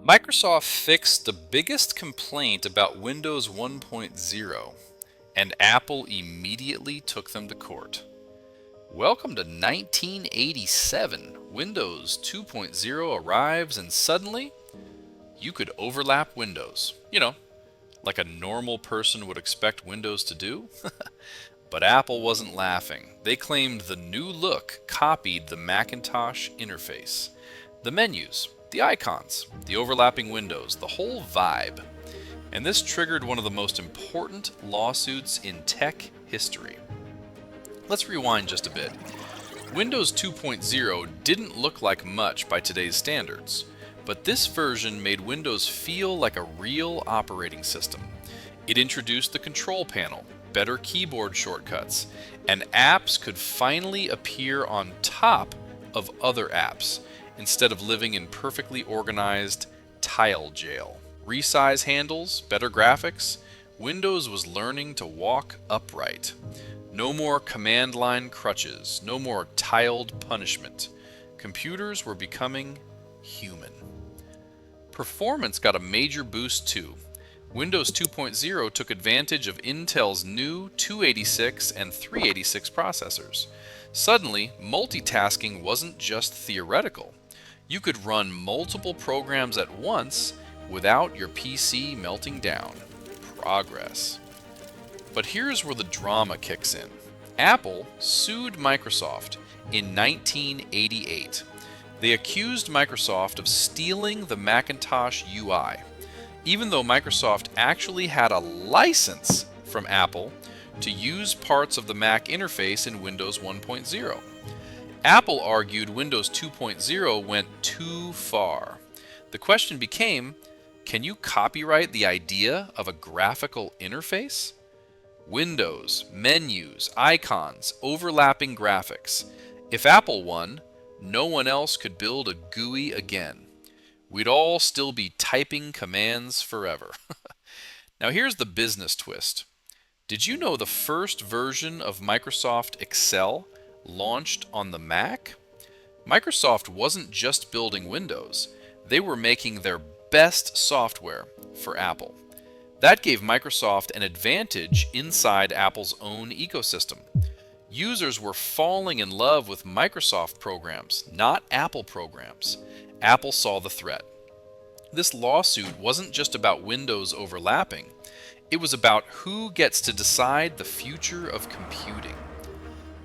Microsoft fixed the biggest complaint about Windows 1.0, and Apple immediately took them to court. Welcome to 1987. Windows 2.0 arrives, and suddenly, you could overlap windows. Like a normal person would expect Windows to do. But Apple wasn't laughing. They claimed the new look copied the Macintosh interface. The menus, the icons, the overlapping windows, the whole vibe. And this triggered one of the most important lawsuits in tech history. Let's rewind just a bit. Windows 2.0 didn't look like much by today's standards, but this version made Windows feel like a real operating system. It introduced the control panel, better keyboard shortcuts, and apps could finally appear on top of other apps instead of living in perfectly organized tile jail. Resize handles, better graphics, Windows was learning to walk upright. No more command line crutches, no more tiled punishment. Computers were becoming human. Performance got a major boost too. Windows 2.0 took advantage of Intel's new 286 and 386 processors. Suddenly, multitasking wasn't just theoretical. You could run multiple programs at once without your PC melting down. Progress. But here's where the drama kicks in. Apple sued Microsoft in 1988. They accused Microsoft of stealing the Macintosh UI, even though Microsoft actually had a license from Apple to use parts of the Mac interface in Windows 1.0. Apple argued Windows 2.0 went too far. The question became, can you copyright the idea of a graphical interface? Windows, menus, icons, overlapping graphics. If Apple won, no one else could build a GUI again. We'd all still be typing commands forever. Now here's the business twist. Did you know the first version of Microsoft Excel launched on the Mac? Microsoft wasn't just building Windows, they were making their best software for Apple. That gave Microsoft an advantage inside Apple's own ecosystem. Users were falling in love with Microsoft programs, not Apple programs. Apple saw the threat. This lawsuit wasn't just about Windows overlapping. It was about who gets to decide the future of computing.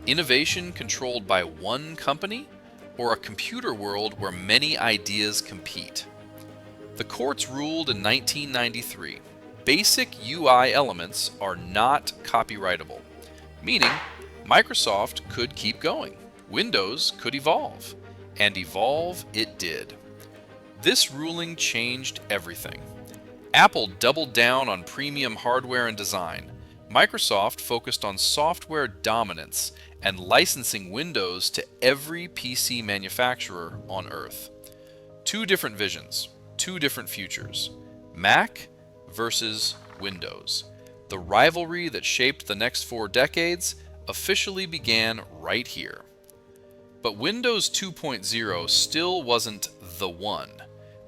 Innovation controlled by one company, or a computer world where many ideas compete. The courts ruled in 1993. Basic UI elements are not copyrightable, meaning Microsoft could keep going, Windows could evolve, and evolve it did. This ruling changed everything. Apple doubled down on premium hardware and design. Microsoft focused on software dominance and licensing Windows to every PC manufacturer on Earth. Two different visions, two different futures. Mac versus Windows. The rivalry that shaped the next 4 decades officially began right here. But Windows 2.0 still wasn't the one.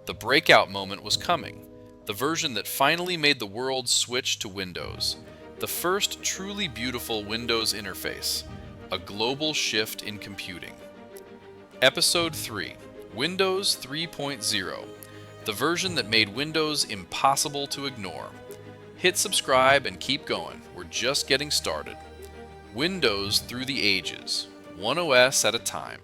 The breakout moment was coming. The version that finally made the world switch to Windows. The first truly beautiful Windows interface. A global shift in computing. Episode 3. Windows 3.0. The version that made Windows impossible to ignore. Hit subscribe and keep going. We're just getting started. Windows through the ages. One OS at a time.